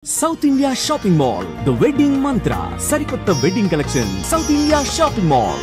South India Shopping Mall, The Wedding Mantra, Sarikotta Wedding Collection, South India Shopping Mall.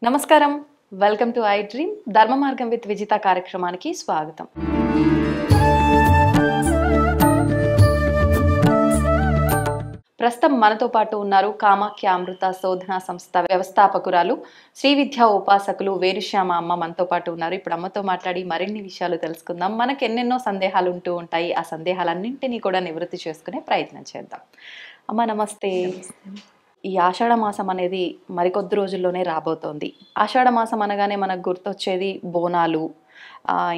నమస్కారం, welcome to I dream ధర్మ మార్గం with Vijitha కార్యక్రమానికి స్వాగతం. ప్రస్తుతం మనతో పాటు ఉన్నారు కామాఖ్య అమృత శోధన సంస్థ వ్యవస్థాపకురాలు శ్రీ విద్యా ఉపాసకులు వేరుశ్యామ అమ్మ మనతో పాటు ఉన్నారు. ఇప్పుడు అమ్మతో మాట్లాడి మరిన్ని విషయాలు తెలుసుకుందాం. మనకు ఎన్నెన్నో సందేహాలు ఉంటూ ఉంటాయి. ఆ సందేహాలన్నింటినీ కూడా నివృత్తి చేసుకునే ప్రయత్నం చేద్దాం. అమ్మ నమస్తే. ఈ ఆషాఢ మాసం అనేది మరికొద్ది రోజుల్లోనే రాబోతోంది. ఆషాఢ మాసం అనగానే మనకు గుర్తొచ్చేది బోనాలు,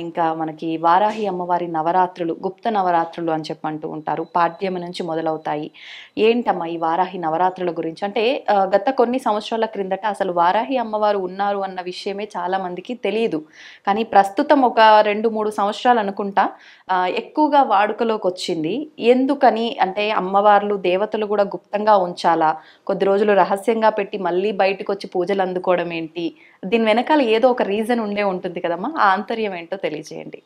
ఇంకా మనకి వారాహి అమ్మవారి నవరాత్రులు, గుప్త నవరాత్రులు అని చెప్పంటూ ఉంటారు. పాడ్యమి నుంచి మొదలవుతాయి. ఏంటమ్మా ఈ వారాహి నవరాత్రుల గురించి? అంటే గత కొన్ని సంవత్సరాల క్రిందట అసలు వారాహి అమ్మవారు ఉన్నారు అన్న విషయమే చాలా మందికి తెలియదు. కానీ ప్రస్తుతం ఒక 2-3 సంవత్సరాలు అనుకుంటా ఎక్కువగా వాడుకలోకి వచ్చింది. ఎందుకని అంటే అమ్మవార్లు దేవతలు కూడా గుప్తంగా ఉంచాలా, కొద్ది రోజులు రహస్యంగా పెట్టి మళ్ళీ బయటకు వచ్చి పూజలు అందుకోవడం ఏంటి? దీని వెనకాల ఏదో ఒక రీజన్ ఉండే ఉంటుంది కదమ్మా, ఆ ఆంతర్యం ఏంటో తెలియజేయండి.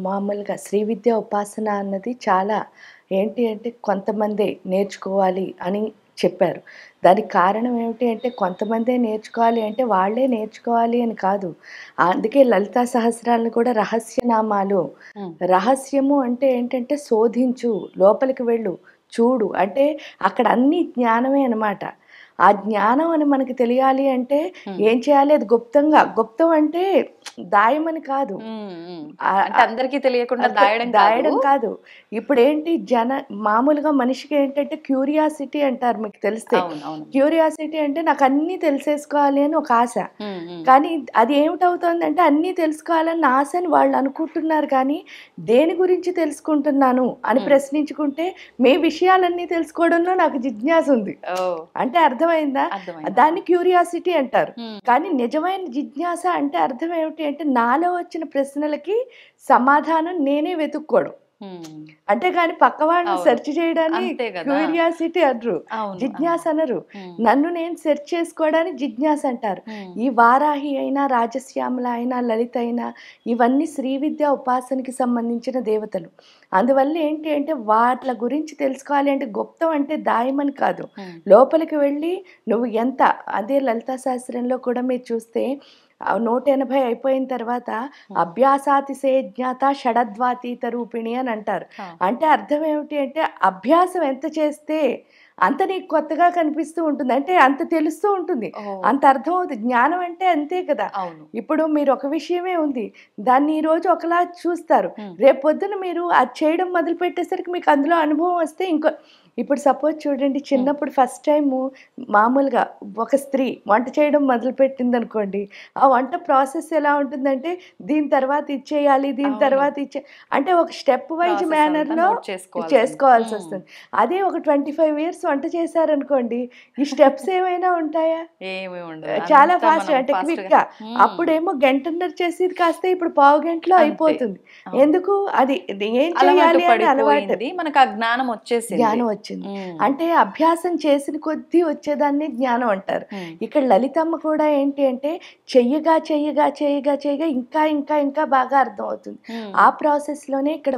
మామూలుగా శ్రీ విద్యా ఉపాసన అన్నది చాలా ఏంటి అంటే కొంతమందే నేర్చుకోవాలి అని చెప్పారు. దానికి కారణం ఏమిటి అంటే కొంతమందే నేర్చుకోవాలి అంటే వాళ్ళే నేర్చుకోవాలి అని కాదు. అందుకే లలితా సహస్రాలను కూడా రహస్యనామాలు. రహస్యము అంటే ఏంటంటే శోధించు, లోపలికి వెళ్ళు, చూడు, అంటే అక్కడ అన్ని జ్ఞానమే అనమాట. ఆ జ్ఞానం అని మనకి తెలియాలి అంటే ఏం చేయాలి? అది గుప్తంగా. గుప్తం అంటే దాయమని కాదు, అందరికీ తెలియకుండా దాయడం కాదు. ఇప్పుడు ఏంటి మామూలుగా మనిషికి ఏంటంటే క్యూరియాసిటీ అంటారు, మీకు తెలిస్తే. క్యూరియాసిటీ అంటే నాకు అన్నీ తెలిసేసుకోవాలి అని ఒక ఆశ. కానీ అది ఏమిటవుతుంది అంటే అన్నీ తెలుసుకోవాలని ఆశని వాళ్ళు అనుకుంటున్నారు. కానీ దేని గురించి తెలుసుకుంటున్నాను అని ప్రశ్నించుకుంటే మీ విషయాలన్నీ తెలుసుకోవడంలో నాకు జిజ్ఞాస ఉంది అంటే అర్థమైందా? దాన్ని క్యూరియాసిటీ అంటారు. కానీ నిజమైన జిజ్ఞాస అంటే అర్థం ఏమిటి అంటే నాలో వచ్చిన ప్రశ్నలకి సమాధానం నేనే వెతుక్కోవడం. అంతేగాని పక్కవాడిని సెర్చ్ చేయడానికి క్యూరియాసిటీ అనరు, జిజ్ఞాస అనరు. నన్ను నేను సెర్చ్ చేసుకోవడానికి జిజ్ఞాస అంటారు. ఈ వారాహి అయినా, రాజశ్యామల అయినా, లలిత అయినా ఇవన్నీ శ్రీ విద్యా ఉపాసనకి సంబంధించిన దేవతలు. అందువల్ల ఏంటి అంటే వాటి గురించి తెలుసుకోవాలి అంటే గుప్తం అంటే దాయమని కాదు, లోపలికి వెళ్ళి నువ్వు ఎంత. అదే లలితా శాస్త్రంలో కూడా మీరు చూస్తే 180 అయిపోయిన తర్వాత అభ్యాసాతిశయ జ్ఞాత షడద్వాతీత రూపిణి అని అంటారు. అంటే అర్థం ఏమిటి అంటే అభ్యాసం ఎంత చేస్తే అంత నీకు కొత్తగా కనిపిస్తూ ఉంటుంది, అంటే అంత తెలుస్తూ ఉంటుంది, అంత అర్థం అవుతుంది. జ్ఞానం అంటే అంతే కదా. ఇప్పుడు మీరు ఒక విషయమే ఉంది, దాన్ని ఈరోజు ఒకలా చూస్తారు, రేపు పొద్దున మీరు అది చేయడం మొదలు పెట్టేసరికి మీకు అందులో అనుభవం వస్తే ఇంకో. ఇప్పుడు సపోజ్ చూడండి, చిన్నప్పుడు ఫస్ట్ టైము మామూలుగా ఒక స్త్రీ వంట చేయడం మొదలుపెట్టింది అనుకోండి, ఆ వంట ప్రాసెస్ ఎలా ఉంటుందంటే దీని తర్వాత ఇచ్చేయాలి, దీని తర్వాత అంటే ఒక స్టెప్ వైజ్ మేనర్లో చేసుకోవాల్సి వస్తుంది. అదే ఒక 25 ఇయర్స్ వంట చేశారనుకోండి, ఈ స్టెప్స్ ఏమైనా ఉంటాయా? చాలా ఫాస్ట్, అంటే క్విక్ గా. అప్పుడేమో గంటన్నర చేసేది కాస్త ఇప్పుడు పావు గంటలో అయిపోతుంది. ఎందుకు? అది ఏం చేయాలి అని అలవాటు, మనకు ఆ జ్ఞానం వచ్చింది. అంటే అభ్యాసం చేసిన కొద్దీ వచ్చేదాన్ని జ్ఞానం అంటారు. ఇక్కడ లలితమ్మ కూడా ఏంటి అంటే చెయ్యగా చెయ్యగా చెయ్యగా చెయ్యగా ఇంకా ఇంకా ఇంకా బాగా అర్థం అవుతుంది. ఆ ప్రాసెస్ లోనే ఇక్కడ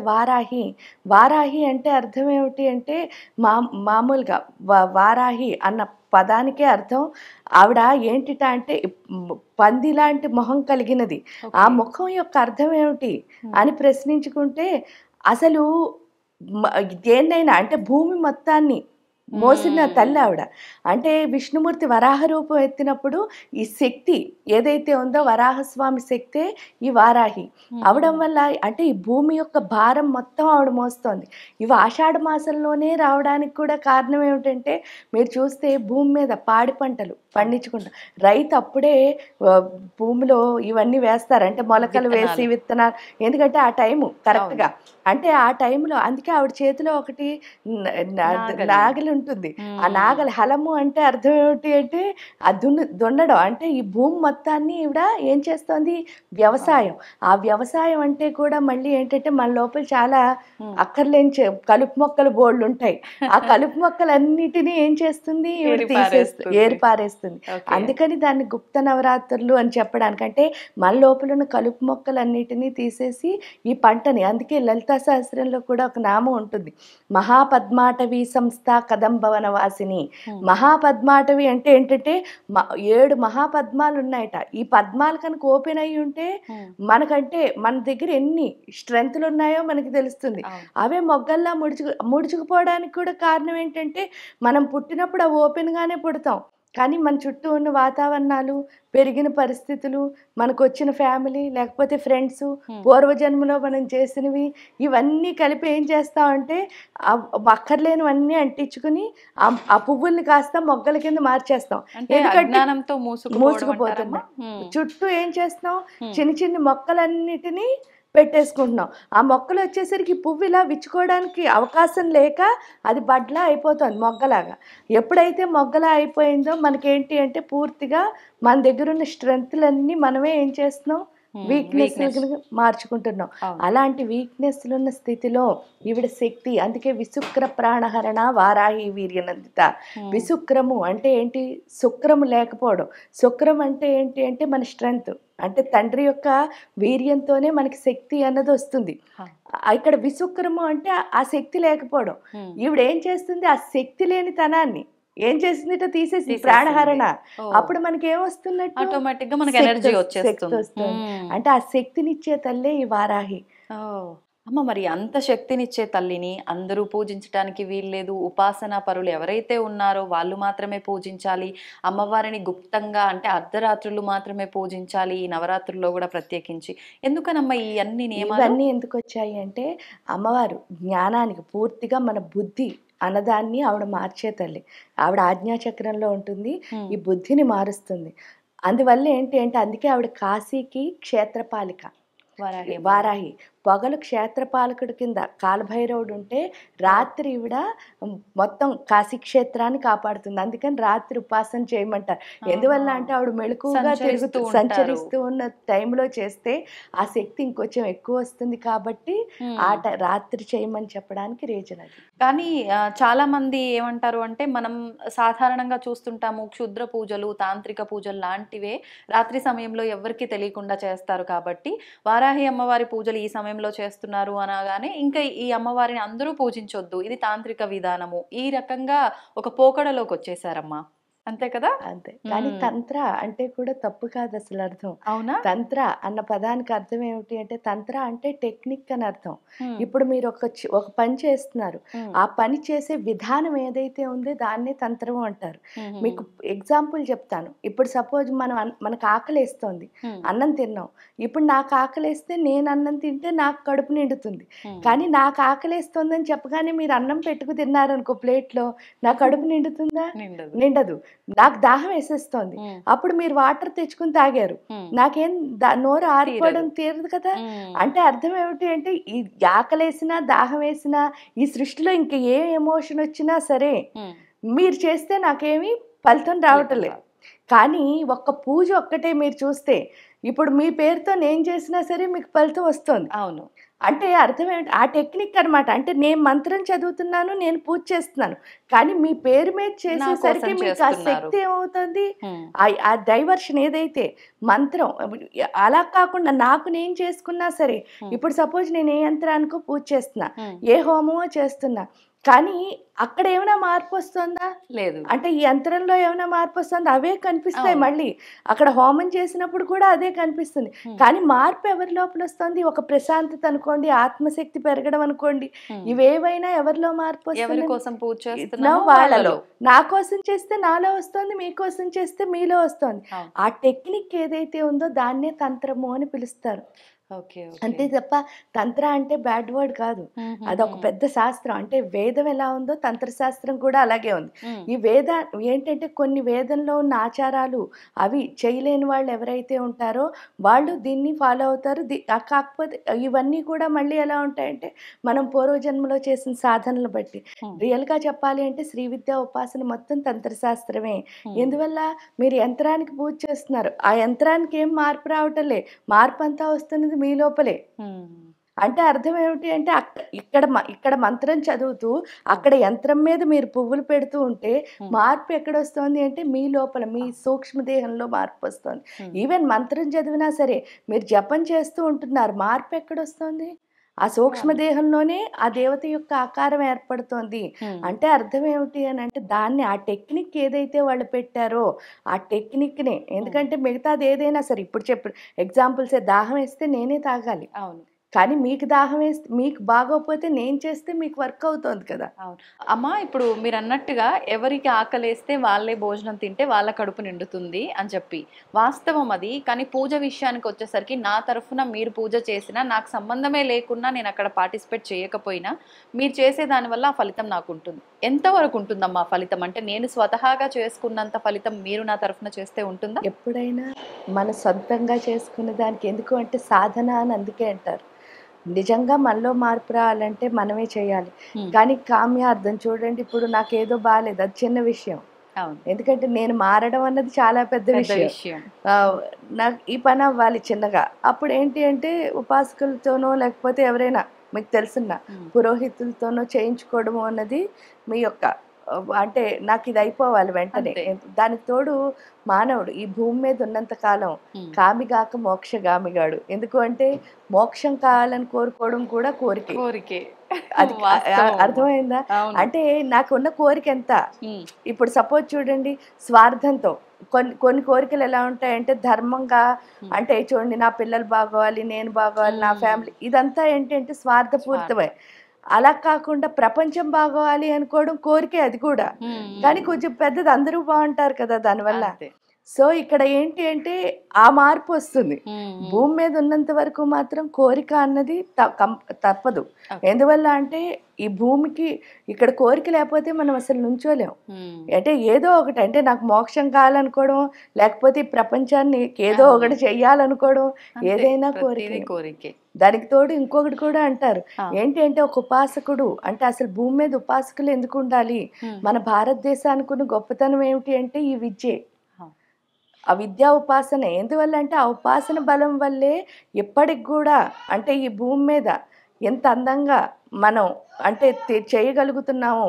వారాహి అంటే అర్థం ఏమిటి అంటే మామూలుగా వారాహి అన్న పదానికే అర్థం ఆవిడ ఏంటిట అంటే పంది లాంటి మొహం కలిగినది. ఆ ముఖం యొక్క అర్థం ఏమిటి అని ప్రశ్నించుకుంటే అసలు దేన్నైనా అంటే భూమి మొత్తాన్ని మోసిన తల్లి ఆవిడ. అంటే విష్ణుమూర్తి వరాహ రూపం ఎత్తినప్పుడు ఈ శక్తి ఏదైతే ఉందో వరాహస్వామి శక్తే ఈ వారాహి అవడం వల్ల అంటే ఈ భూమి యొక్క భారం మొత్తం ఆవిడ మోస్తోంది. ఇవి ఆషాఢ మాసంలోనే రావడానికి కూడా కారణం ఏమిటంటే మీరు చూస్తే భూమి మీద పాడి పంటలు పండించుకుంటాం. రైతు అప్పుడే భూమిలో ఇవన్నీ వేస్తారు, అంటే మొలకలు వేసి విత్తనాలు, ఎందుకంటే ఆ టైము కరెక్ట్గా, అంటే ఆ టైంలో. అందుకే ఆవిడ చేతిలో ఒకటి నాగలి ఉంటుంది. ఆ నాగలి హలము అంటే అర్థం ఏమిటి అంటే ఆ దున్నడం, అంటే ఈ భూమి మొత్తాన్ని ఈవిడ ఏం చేస్తోంది, వ్యవసాయం. ఆ వ్యవసాయం అంటే కూడా మళ్ళీ ఏంటంటే మన లోపల చాలా అక్కర్లేని కలుపు మొక్కలు బోళ్ళు ఉంటాయి. ఆ కలుపు మొక్కలన్నిటినీ ఏం చేస్తుంది, ఈవిడ తీసేస్తుంది, ఏరిపారేస్తుంది. అందుకని దాన్ని గుప్త నవరాత్రులు అని చెప్పడానికి, అంటే మన లోపల ఉన్న కలుపు మొక్కలన్నిటినీ తీసేసి ఈ పంటని, అందుకే లలితా సహస్రంలో కూడా ఒక నామం ఉంటుంది, మహాపద్మాటవి సంస్థ కదంబవనవాసిని. మహాపద్మాటవి అంటే ఏంటంటే 7 మహాపద్మాలు ఉన్నాయట. ఈ పద్మాలు కనుక ఓపెన్ అయ్యి ఉంటే మనకంటే మన దగ్గర ఎన్ని స్ట్రెంగ్త్లు ఉన్నాయో మనకి తెలుస్తుంది. అవే మొగ్గల్లా ముడుచుకుపోవడానికి కూడా కారణం ఏంటంటే మనం పుట్టినప్పుడు అవి ఓపెన్గానే పుడతాం, కానీ మన చుట్టూ ఉన్న వాతావరణాలు, పెరిగిన పరిస్థితులు, మనకు వచ్చిన ఫ్యామిలీ, లేకపోతే ఫ్రెండ్స్, పూర్వజన్మలో మనం చేసినవి, ఇవన్నీ కలిపి ఏం చేస్తామంటే అక్కర్లేనివన్నీ అంటించుకుని ఆ పువ్వుల్ని కాస్త మొగ్గల కింద మార్చేస్తాం. ఎందుకంటే మూసుకుపోతున్నాం. చుట్టూ ఏం చేస్తాం, చిన్న చిన్న మొక్కలన్నిటినీ పెట్టేసుకుంటున్నాం. ఆ మొక్కలు వచ్చేసరికి పువ్వు ఇలా విచ్చుకోవడానికి అవకాశం లేక అది బడ్లా అయిపోతుంది, మొగ్గలాగా. ఎప్పుడైతే మొగ్గలా అయిపోయిందో మనకేంటి అంటే పూర్తిగా మన దగ్గర ఉన్న స్ట్రెంగ్త్లన్నీ మనమే ఏం చేస్తున్నాం, వీక్నెస్ మార్చుకుంటున్నాం. అలాంటి వీక్నెస్లు ఉన్న స్థితిలో ఈవిడ శక్తి. అందుకే విశుక్ర ప్రాణహరణ వారాహి వీర్యనందిత. విశుక్రము అంటే ఏంటి, శుక్రము లేకపోవడం. శుక్రం అంటే ఏంటి అంటే మన స్ట్రెంగ్త్, అంటే తండ్రి యొక్క వీర్యంతోనే మనకి శక్తి అన్నది వస్తుంది. ఇక్కడ విశుక్రము అంటే ఆ శక్తి లేకపోవడం. ఈవిడ ఏం చేస్తుంది, ఆ శక్తి లేని తనాన్ని ఏం చేసింది, తీసేసి ప్రాణహరణ. అప్పుడు మనకి ఏమొస్తున్నట్టు, ఆటోమేటిక్ గా మనకి ఎనర్జీ వచ్చేస్తుంది. అంటే ఆ శక్తినిచ్చే తల్లే ఈ వారాహి. అమ్మ, మరి అంత శక్తినిచ్చే తల్లిని అందరూ పూజించడానికి వీల్లేదు. ఉపాసనా పరులు ఎవరైతే ఉన్నారో వాళ్ళు మాత్రమే పూజించాలి. అమ్మవారిని గుప్తంగా, అంటే అర్ధరాత్రులు మాత్రమే పూజించాలి, ఈ నవరాత్రుల్లో కూడా ప్రత్యేకించి. ఎందుకనమ్మా ఈ అన్ని నియమాలు? ఇవన్నీ ఎందుకు వచ్చాయి అంటే అమ్మవారు జ్ఞానానికి, పూర్తిగా మన బుద్ధి అన్నదాన్ని ఆవిడ మార్చే తల్లి. ఆవిడ ఆజ్ఞాచక్రంలో ఉంటుంది, ఈ బుద్ధిని మారుస్తుంది. అందువల్ల ఏంటి అంటే అందుకే ఆవిడ కాశీకి క్షేత్రపాలిక, వారాహి. పగలు క్షేత్రపాలకుడి కింద కాలభైరవుడు ఉంటే, రాత్రి ఈవిడ మొత్తం కాశీక్షేత్రాన్ని కాపాడుతుంది. అందుకని రాత్రి ఉపాసన చేయమంటారు. ఎందువల్ల అంటే ఆవిడ మెళుకుగా సంచరిస్తూ ఉన్న టైంలో చేస్తే ఆ శక్తి ఇంకొంచెం ఎక్కువ వస్తుంది, కాబట్టి రాత్రి చేయమని చెప్పడానికి రీజన్ అది. కానీ చాలా మంది ఏమంటారు అంటే, మనం సాధారణంగా చూస్తుంటాము క్షుద్ర పూజలు, తాంత్రిక పూజలు లాంటివే రాత్రి సమయంలో ఎవరికి తెలియకుండా చేస్తారు. కాబట్టి వారాహి అమ్మవారి పూజలు ఈ సమయంలో చేస్తున్నారు అనగానే ఇంకా ఈ అమ్మవారిని అందరూ పూజించొద్దు, ఇది తాంత్రిక విధానము, ఈ రకంగా ఒక పోకడలోకి వచ్చేసారమ్మా. అంతే కదా? అంతే. కానీ తంత్ర అంటే కూడా తప్పు కాదు అసలు అర్థం. అవునా? తంత్ర అన్న పదానికి అర్థం ఏమిటి అంటే, తంత్ర అంటే టెక్నిక్ అని అర్థం. ఇప్పుడు మీరు ఒక పని చేస్తున్నారు, ఆ పని చేసే విధానం ఏదైతే ఉందో దాన్నే తంత్రం అంటారు. మీకు ఎగ్జాంపుల్ చెప్తాను. ఇప్పుడు సపోజ్ మనకు ఆకలేస్తోంది, అన్నం తిన్నాం. ఇప్పుడు నాకు ఆకలేస్తే నేను అన్నం తింటే నాకు కడుపు నిండుతుంది. కానీ నాకు ఆకలేస్తోందని చెప్పగానే మీరు అన్నం పెట్టుకు తిన్నారనుకో ప్లేట్లో, నా కడుపు నిండుతుందా? నిండదు. నాకు దాహం వేసేస్తోంది, అప్పుడు మీరు వాటర్ తెచ్చుకుని తాగారు, నాకేం నోరు ఆరిపోవడం తీరదు కదా. అంటే అర్థం ఏమిటి అంటే, ఈ ఆకలేసినా దాహం వేసినా ఈ సృష్టిలో ఇంక ఏ ఎమోషన్ వచ్చినా సరే మీరు చేస్తే నాకేమీ ఫలితం రావటం లేదు. కానీ ఒక్క పూజ ఒక్కటే మీరు చూస్తే, ఇప్పుడు మీ పేరుతో నేను చేసినా సరే మీకు ఫలితం వస్తుంది. అవును. అంటే అర్థం ఏమిటి, ఆ టెక్నిక్ అనమాట. అంటే నేను మంత్రం చదువుతున్నాను, నేను పూజ చేస్తున్నాను, కానీ మీ పేరు మీద చేసేసరికి మీకు ఆ శక్తి ఏమవుతుంది, ఆ డైవర్షన్ ఏదైతే మంత్రం. అలా కాకుండా నాకు నేను చేసుకున్నా సరే, ఇప్పుడు సపోజ్ నేను ఏ యంత్రానికో పూజ చేస్తున్నా, ఏ హోమమో చేస్తున్నా, కానీ అక్కడ ఏమైనా మార్పు వస్తుందా? లేదు. అంటే ఈ యంత్రంలో ఏమైనా మార్పు వస్తుందా? అవే కనిపిస్తాయి. మళ్ళీ అక్కడ హోమం చేసినప్పుడు కూడా అదే కనిపిస్తుంది. కానీ మార్పు ఎవరి లోపల వస్తుంది? ఒక ప్రశాంతత అనుకోండి, ఆత్మశక్తి పెరగడం అనుకోండి, ఇవేవైనా ఎవరిలో మార్పు వస్తుంది? వాళ్ళలో. నా కోసం చేస్తే నాలో వస్తుంది, మీకోసం చేస్తే మీలో వస్తుంది. ఆ టెక్నిక్ ఏదైతే ఉందో దాన్నే తంత్రము అని పిలుస్తారు. అంతే తప్ప తంత్ర అంటే బ్యాడ్ వర్డ్ కాదు, అదొక పెద్ద శాస్త్రం. అంటే వేదం ఎలా ఉందో తంత్రశాస్త్రం కూడా అలాగే ఉంది. ఈ వేద ఏంటంటే కొన్ని వేదంలో ఉన్న ఆచారాలు అవి చేయలేని వాళ్ళు ఎవరైతే ఉంటారో వాళ్ళు దీన్ని ఫాలో అవుతారు. కాకపోతే ఇవన్నీ కూడా మళ్ళీ ఎలా ఉంటాయంటే మనం పూర్వజన్మలో చేసిన సాధనలు బట్టి. రియల్గా చెప్పాలి అంటే శ్రీ విద్యా ఉపాసన మొత్తం తంత్రశాస్త్రమే. ఎందువల్ల మీరు యంత్రానికి పూజ చేస్తున్నారు, ఆ యంత్రానికి ఏం మార్పు రావటంలే, మార్పు అంతా వస్తున్నది మీ లోపలే. అంటే అర్థం ఏమిటి అంటే ఇక్కడ మంత్రం చదువుతూ అక్కడ యంత్రం మీద మీరు పువ్వులు పెడుతూ ఉంటే మార్పు ఎక్కడొస్తుంది అంటే మీ లోపల మీ సూక్ష్మదేహంలో మార్పు వస్తుంది. ఈవెన్ మంత్రం చదివినా సరే మీరు జపం చేస్తూ ఉంటున్నారు, మార్పు ఎక్కడొస్తుంది? ఆ సూక్ష్మదేహంలోనే ఆ దేవత యొక్క ఆకారం ఏర్పడుతోంది. అంటే అర్థం ఏమిటి అని అంటే దాన్ని ఆ టెక్నిక్ ఏదైతే వాళ్ళు పెట్టారో ఆ టెక్నిక్నే. ఎందుకంటే మిగతాది ఏదైనా సరే ఇప్పుడు చెప్పు ఎగ్జాంపుల్సే, దాహం వేస్తే నేనే తాగాలి, అవును, కానీ మీకు దాహం వేస్తే మీకు బాగోకపోతే నేను చేస్తే మీకు వర్క్ అవుతుంది కదా. అవును అమ్మా, ఇప్పుడు మీరు అన్నట్టుగా ఎవరికి ఆకలేస్తే వాళ్ళే భోజనం తింటే వాళ్ళ కడుపు నిండుతుంది అని చెప్పి వాస్తవం అది. కానీ పూజ విషయానికి వచ్చేసరికి నా తరఫున మీరు పూజ చేసినా నాకు సంబంధమే లేకున్నా నేను అక్కడ పార్టిసిపేట్ చేయకపోయినా మీరు చేసే దానివల్ల ఆ ఫలితం నాకు ఉంటుంది. ఎంతవరకు ఉంటుందమ్మా ఫలితం? అంటే నేను స్వతహాగా చేసుకున్నంత ఫలితం మీరు నా తరఫున చేస్తే ఉంటుందా? ఎప్పుడైనా మన సొంతంగా చేసుకునే దానికి, ఎందుకు అంటే సాధన అని అందుకే అంటారు. నిజంగా మనలో మార్పు రావాలంటే మనమే చేయాలి. కానీ కామ్యార్థం చూడండి, ఇప్పుడు నాకేదో బాగాలేదు, అది చిన్న విషయం. ఎందుకంటే నేను మారడం అన్నది చాలా పెద్ద విషయం. నాకు ఈ పని అవ్వాలి చిన్నగా, అప్పుడు ఏంటి అంటే ఉపాసకులతోనో లేకపోతే ఎవరైనా మీకు తెలిసిన పురోహితులతోనో చేయించుకోవడము అన్నది మీ యొక్క అంటే నాకు ఇది అయిపోవాలి వెంటనే. దానికి తోడు మానవుడు ఈ భూమి మీద ఉన్నంత కాలం కామిగాక మోక్షగామిగాడు. ఎందుకు అంటే మోక్షం కావాలని కోరుకోవడం కూడా కోరికే. అది అర్థమైందా? అంటే నాకున్న కోరిక ఎంత, ఇప్పుడు సపోజ్ చూడండి స్వార్థంతో కొన్ని కోరికలు ఎలా ఉంటాయంటే ధర్మంగా, అంటే చూడండి నా పిల్లలు బాగోవాలి, నేను బాగోవాలి, నా ఫ్యామిలీ, ఇదంతా ఏంటంటే స్వార్థపూరితమే. అలా కాకుండా ప్రపంచం బాగోవాలి అనుకోవడం కోరికే అది కూడా, కానీ కొంచెం పెద్దది, అందరూ బాగుంటారు కదా దానివల్ల. సో ఇక్కడ ఏంటి అంటే ఆ మార్పు వస్తుంది. భూమి మీద ఉన్నంత వరకు మాత్రం కోరిక అన్నది తప్పదు. ఎందువల్ల అంటే ఈ భూమికి ఇక్కడ కోరిక లేకపోతే మనం అసలు నుంచోలేం. అంటే ఏదో ఒకటి, అంటే నాకు మోక్షం కావాలనుకోవడం, లేకపోతే ఈ ప్రపంచాన్ని ఏదో ఒకటి చెయ్యాలనుకోవడం, ఏదైనా కోరికే. దానికి తోడు ఇంకొకటి కూడా అంటారు ఏంటి అంటే ఒక ఉపాసకుడు అంటే అసలు భూమి మీద ఉపాసకులు ఎందుకు ఉండాలి? మన భారతదేశానికి గొప్పతనం ఏమిటి అంటే ఈ విద్యే, ఆ విద్యా ఉపాసన. ఎందువల్ల అంటే ఆ ఉపాసన బలం వల్లే ఇప్పటికి కూడా అంటే ఈ భూమి మీద ఎంత అందంగా మనం అంటే చేయగలుగుతున్నాము.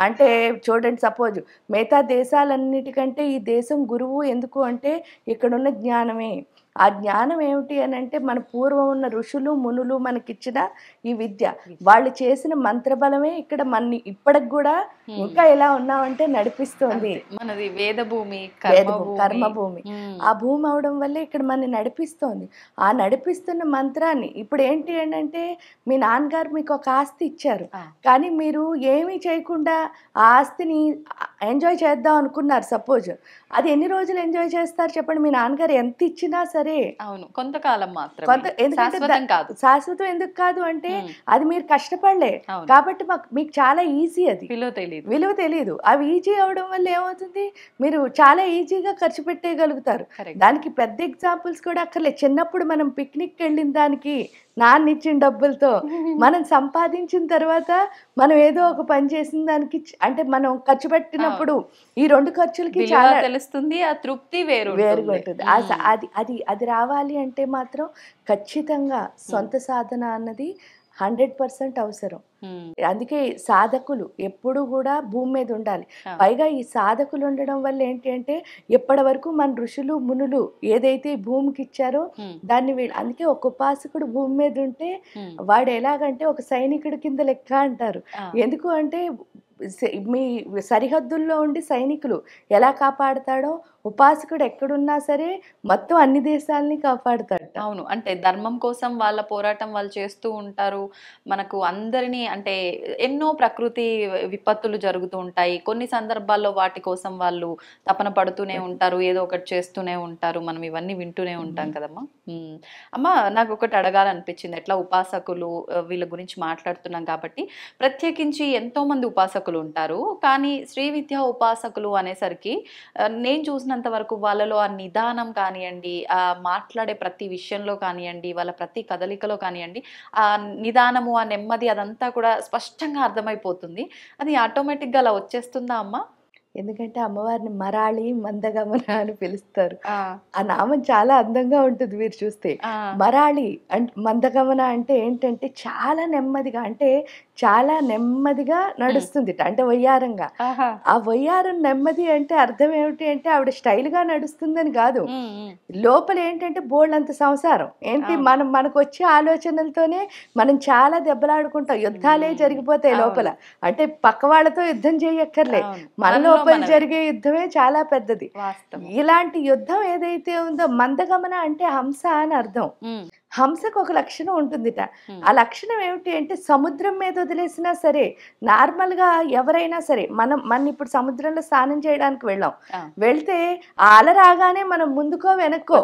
అంటే చూడండి సపోజ్ మిగతా దేశాలన్నిటికంటే ఈ దేశం గురువు ఎందుకు అంటే ఇక్కడున్న జ్ఞానమే. ఆ జ్ఞానం ఏమిటి అని అంటే మన పూర్వం ఉన్న ఋషులు మునులు మనకిచ్చిన ఈ విద్య, వాళ్ళు చేసిన మంత్రబలమే ఇక్కడ మన ఇప్పటికి కూడా ఇంకా ఎలా ఉన్నామంటే నడిపిస్తుంది. మనది వేద భూమి, కర్మభూమి. ఆ భూమి అవడం వల్లే ఇక్కడ మనని నడిపిస్తోంది. ఆ నడిపిస్తున్న మంత్రాన్ని ఇప్పుడు ఏంటి అంటే మీ నాన్నగారు మీకు ఒక ఆస్తి ఇచ్చారు, కానీ మీరు ఏమీ చేయకుండా ఆ ఆస్తిని ఎంజాయ్ చేద్దాం అనుకున్నారు సపోజ్, అది ఎన్ని రోజులు ఎంజాయ్ చేస్తారు చెప్పండి? మీ నాన్నగారు ఎంత ఇచ్చినా సరే అవును కొంతకాలం మాత్రం, శాశ్వతం ఎందుకు కాదు అంటే అది మీరు కష్టపడలే కాబట్టి మీకు చాలా ఈజీ, అది విలువ తెలియదు. అవి ఈజీ అవడం వల్ల ఏమవుతుంది, మీరు చాలా ఈజీగా ఖర్చు పెట్టేయగలుగుతారు. దానికి పెద్ద ఎగ్జాంపుల్స్ కూడా అక్కర్లేదు. చిన్నప్పుడు మనం పిక్నిక్ వెళ్ళిన దానికి నాన్న ఇచ్చిన డబ్బులతో మనం సంపాదించిన తర్వాత మనం ఏదో ఒక పని చేసిన దానికి అంటే మనం ఖర్చు పెట్టినప్పుడు ఈ రెండు ఖర్చులకి చాలా తెలుస్తుంది, ఆ తృప్తి వేరుగా ఉంటుంది. అది రావాలి అంటే మాత్రం ఖచ్చితంగా సొంత సాధన అన్నది 100% అవసరం. అందుకే సాధకులు ఎప్పుడు కూడా భూమి మీద ఉండాలి. పైగా ఈ సాధకులు ఉండడం వల్ల ఏంటి అంటే ఎప్పటి వరకు మన ఋషులు మునులు ఏదైతే భూమికి ఇచ్చారో దాన్ని అందుకే ఒక ఉపాసకుడు భూమి మీద ఉంటే వాడు ఎలాగంటే ఒక సైనికుడి కింద లెక్క అంటారు. ఎందుకు అంటే మీ సరిహద్దుల్లో ఉండి సైనికులు ఎలా కాపాడతాడో ఉపాసకుడు ఎక్కడున్నా సరే మొత్తం అన్ని దేశాలని కాపాడుతాడట. అవును. అంటే ధర్మం కోసం వాళ్ళ పోరాటం వాళ్ళు చేస్తూ ఉంటారు. మనకు అందరినీ అంటే ఎన్నో ప్రకృతి విపత్తులు జరుగుతూ ఉంటాయి. కొన్ని సందర్భాల్లో వాటి కోసం వాళ్ళు తపన పడుతూనే ఉంటారు. ఏదో ఒకటి చేస్తూనే ఉంటారు. మనం ఇవన్నీ వింటూనే ఉంటాం కదమ్మా. అమ్మ, నాకు ఒకటి అడగాలనిపించింది. ఎట్లా ఉపాసకులు వీళ్ళ గురించి మాట్లాడుతున్నాం కాబట్టి, ప్రత్యేకించి ఎంతో మంది ఉపాసకులు ఉంటారు. కానీ శ్రీ విద్యా ఉపాసకులు అనేసరికి నేను చూసినంత వరకు వాళ్ళలో ఆ నిదానం కానివ్వండి, ఆ మాట్లాడే ప్రతి విషయంలో కానివ్వండి, వాళ్ళ ప్రతి కదలికలో కానివ్వండి, ఆ నిదానము, ఆ నెమ్మది అదంతా కూడా స్పష్టంగా అర్థమైపోతుంది. అది ఆటోమేటిక్గా అలా వచ్చేస్తుందా అమ్మ? ఎందుకంటే అమ్మవారిని మరాళి మందగమన అని పిలుస్తారు. ఆ నామం చాలా అందంగా ఉంటుంది మీరు చూస్తే. ఆ మరాళి అంటే మందగమన అంటే ఏంటంటే చాలా నెమ్మదిగా, అంటే చాలా నెమ్మదిగా నడుస్తుందిట, అంటే వయ్యారంగా. ఆహా. ఆ వయ్యారం నెమ్మది అంటే అర్థం ఏమిటి అంటే ఆవిడ స్టైల్గా నడుస్తుందని కాదు. లోపల ఏంటంటే బోల్డంత సంసారం ఏంటి, మనకు వచ్చే ఆలోచనలతోనే మనం చాలా దెబ్బలాడుకుంటాం, యుద్ధాలే జరిగిపోతాయి లోపల. అంటే పక్క వాళ్ళతో యుద్ధం చేయక్కర్లే, మన లోపల జరిగే యుద్ధమే చాలా పెద్దది. ఇలాంటి యుద్ధం ఏదైతే ఉందో, మందగమన అంటే హంస అని అర్థం. హంసకు ఒక లక్షణం ఉంటుందిట. ఆ లక్షణం ఏమిటి అంటే సముద్రం మీద వదిలేసినా సరే, నార్మల్గా ఎవరైనా సరే, మన ఇప్పుడు సముద్రంలో స్నానం చేయడానికి వెళ్తే అల రాగానే మనం ముందుకో వెనక్కో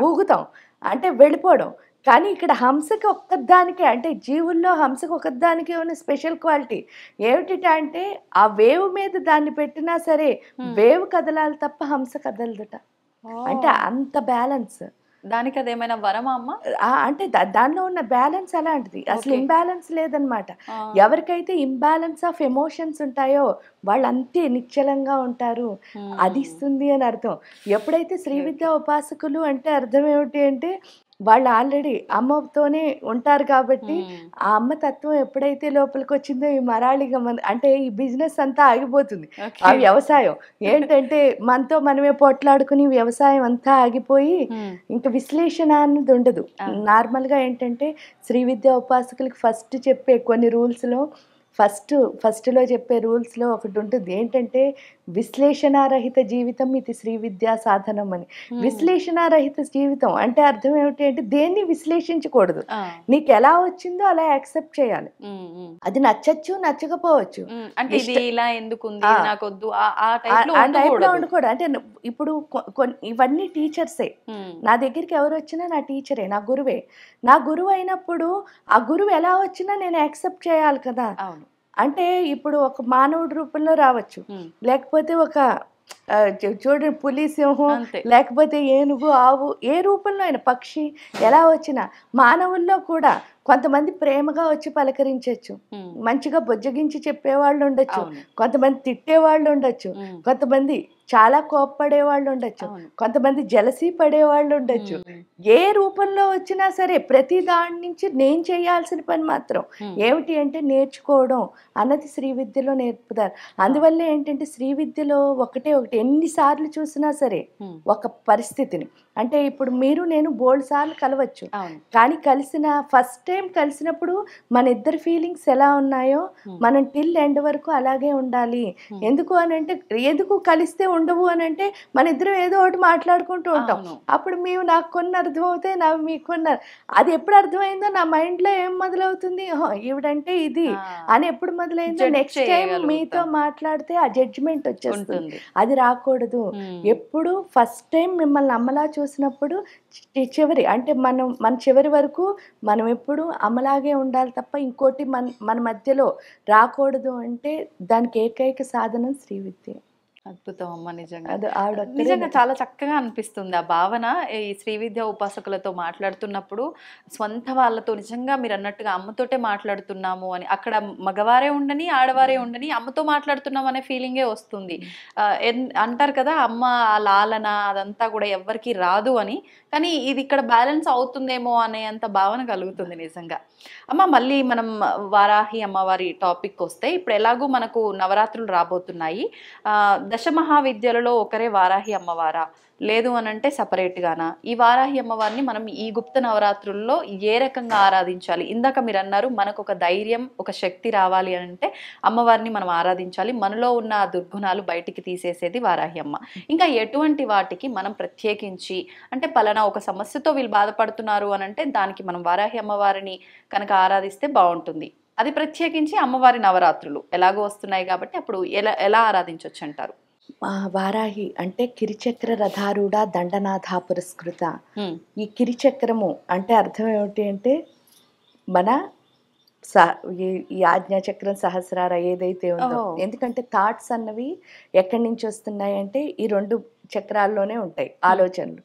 ఊగుతాం, అంటే వెళ్ళిపోవడం. కానీ ఇక్కడ హంసకి ఒక్కదానికే, అంటే జీవుల్లో హంసకు ఒక్కదానికే ఉన్న స్పెషల్ క్వాలిటీ ఏమిటి ఆ వేవ్ మీద దాన్ని పెట్టినా సరే వేవ్ కదలాలి తప్ప హంస కదలదుట. అంటే అంత బ్యాలెన్స్. దానికి అదేమైనా వరమా అమ్మ? అంటే దానిలో ఉన్న బ్యాలెన్స్ అలాంటిది, అసలు ఇంబ్యాలెన్స్ లేదనమాట. ఎవరికైతే ఇంబ్యాలెన్స్ ఆఫ్ ఎమోషన్స్ ఉంటాయో వాళ్ళు అంతే నిశ్చలంగా ఉంటారు, అది ఇస్తుంది అని అర్థం. ఎప్పుడైతే శ్రీ విద్యా ఉపాసకులు అంటే అర్థం ఏమిటి అంటే వాళ్ళు ఆల్రెడీ అమ్మతోనే ఉంటారు కాబట్టి ఆ అమ్మ తత్వం ఎప్పుడైతే లోపలికి వచ్చిందో ఈ మరాళిగా అంటే ఈ బిజినెస్ అంతా ఆగిపోతుంది. ఆ వ్యవసాయం ఏంటంటే మనతో మనమే పోట్లాడుకుని వ్యవసాయం అంతా ఆగిపోయి ఇంకా విశ్లేషణ అన్నది ఉండదు. నార్మల్గా ఏంటంటే శ్రీ విద్యా ఉపాసకులకి ఫస్ట్ చెప్పే కొన్ని రూల్స్లో ఫస్ట్లో చెప్పే రూల్స్లో ఒకటి ఉంటుంది ఏంటంటే విశ్లేషణారహిత జీవితం ఇది శ్రీ విద్యా సాధనం అని. విశ్లేషణారహిత జీవితం అంటే అర్థం ఏమిటి అంటే దేన్ని విశ్లేషించకూడదు, నీకు ఎలా వచ్చిందో అలా యాక్సెప్ట్ చేయాలి. అది నచ్చచ్చు నచ్చకపోవచ్చు, ఉండకూడదు. అంటే ఇప్పుడు ఇవన్నీ టీచర్సే, నా దగ్గరికి ఎవరు వచ్చినా నా టీచరే, నా గురువే. నా గురువు అయినప్పుడు ఆ గురువు ఎలా వచ్చినా నేను యాక్సెప్ట్ చేయాలి కదా. అంటే ఇప్పుడు ఒక మానవుడి రూపంలో రావచ్చు, లేకపోతే ఒక చూడండి పులి, సింహం, లేకపోతే ఏనుగు, ఆవు, ఏ రూపంలో అయినా పక్షి ఎలా వచ్చినా, మానవుల్లో కూడా కొంతమంది ప్రేమగా వచ్చి పలకరించవచ్చు, మంచిగా బొజ్జగించి చెప్పేవాళ్ళు ఉండొచ్చు, కొంతమంది తిట్టేవాళ్ళు ఉండొచ్చు, కొంతమంది చాలా కోప్పడే వాళ్ళు ఉండొచ్చు, కొంతమంది జలసీ పడేవాళ్ళు ఉండొచ్చు. ఏ రూపంలో వచ్చినా సరే ప్రతి దాని నుంచి నేను చేయాల్సిన పని మాత్రం ఏమిటి అంటే నేర్చుకోవడం అన్నది శ్రీ విద్యలో నేర్పుతారు. అందువల్ల ఏంటంటే శ్రీ విద్యలో ఒకటి ఎన్నిసార్లు చూసినా సరే ఒక పరిస్థితిని, అంటే ఇప్పుడు మీరు నేను బోల్డ్ సార్లు కలవచ్చు, కానీ ఫస్ట్ టైం కలిసినప్పుడు మన ఇద్దరు ఫీలింగ్స్ ఎలా ఉన్నాయో మనం టిల్ ఎండ్ వరకు అలాగే ఉండాలి. ఎందుకు కలిస్తే ఉండవు అని అంటే మన ఇద్దరం ఏదో ఒకటి మాట్లాడుకుంటూ ఉంటాం. అప్పుడు మేము నాకు కొన్ని అర్థం అవుతాయి, మీకు కొన్ని. అది ఎప్పుడు అర్థమైందో నా మైండ్లో ఏం మొదలవుతుంది, ఈవిడంటే ఇది అని ఎప్పుడు మొదలైందో నెక్స్ట్ టైం మీతో మాట్లాడితే ఆ జడ్జిమెంట్ వచ్చేస్తుంది. అది రాకూడదు. ఎప్పుడు ఫస్ట్ టైం మిమ్మల్ని అమ్మలా చూసినప్పుడు చివరి అంటే మన చివరి వరకు మనం ఎప్పుడు అమ్మలాగే ఉండాలి తప్ప ఇంకోటి మన మధ్యలో రాకూడదు. అంటే దానికి ఏకైక సాధనం శ్రీ విద్య. అద్భుతం అమ్మ, నిజంగా చాలా చక్కగా అనిపిస్తుంది ఆ భావన. ఈ శ్రీ విద్యా ఉపాసకులతో మాట్లాడుతున్నప్పుడు స్వంత వాళ్ళతో నిజంగా మీరు అన్నట్టుగా అమ్మతోటే మాట్లాడుతున్నాము అని, అక్కడ మగవారే ఉండని ఆడవారే ఉండని అమ్మతో మాట్లాడుతున్నాం అనే ఫీలింగే వస్తుంది. అంటారు కదా అమ్మ ఆ లాలన అదంతా కూడా ఎవ్వరికి రాదు అని, కానీ ఇది ఇక్కడ బ్యాలెన్స్ అవుతుందేమో అనే అంత భావన కలుగుతుంది నిజంగా. అమ్మ, మళ్ళీ మనం వారాహి అమ్మవారి టాపిక్ వస్తే, ఇప్పుడు ఎలాగూ మనకు నవరాత్రులు రాబోతున్నాయి, దశమహావిద్యలలో ఒకరే వారాహి అమ్మవారా, లేదు అని అంటే సపరేట్ గానా? ఈ వారాహి అమ్మవారిని మనం ఈ గుప్త నవరాత్రుల్లో ఏ రకంగా ఆరాధించాలి? ఇందాక మీరు అన్నారు మనకు ఒక ధైర్యం, ఒక శక్తి రావాలి అని అంటే అమ్మవారిని మనం ఆరాధించాలి, మనలో ఉన్న ఆ దుర్గుణాలు బయటికి తీసేసేది వారాహి అమ్మ. ఇంకా ఎటువంటి వాటికి మనం ప్రత్యేకించి అంటే పలానా ఒక సమస్యతో వీళ్ళు బాధపడుతున్నారు అని అంటే దానికి మనం వారాహి అమ్మవారిని కనుక ఆరాధిస్తే బాగుంటుంది. అది ప్రత్యేకించి అమ్మవారి నవరాత్రులు ఎలాగో వస్తున్నాయి కాబట్టి అప్పుడు ఎలా ఎలా ఆరాధించవచ్చు అంటారు? వారాహి అంటే కిరిచక్ర రథారూఢ దండనాథ పురస్కృత. ఈ కిరిచక్రము అంటే అర్థం ఏమిటి అంటే మన ఈ ఆజ్ఞాచక్రం సహస్రార ఏదైతే ఉందో, ఎందుకంటే థాట్స్ అన్నవి ఎక్కడి నుంచి వస్తున్నాయి అంటే ఈ 2 చక్రాల్లోనే ఉంటాయి ఆలోచనలు.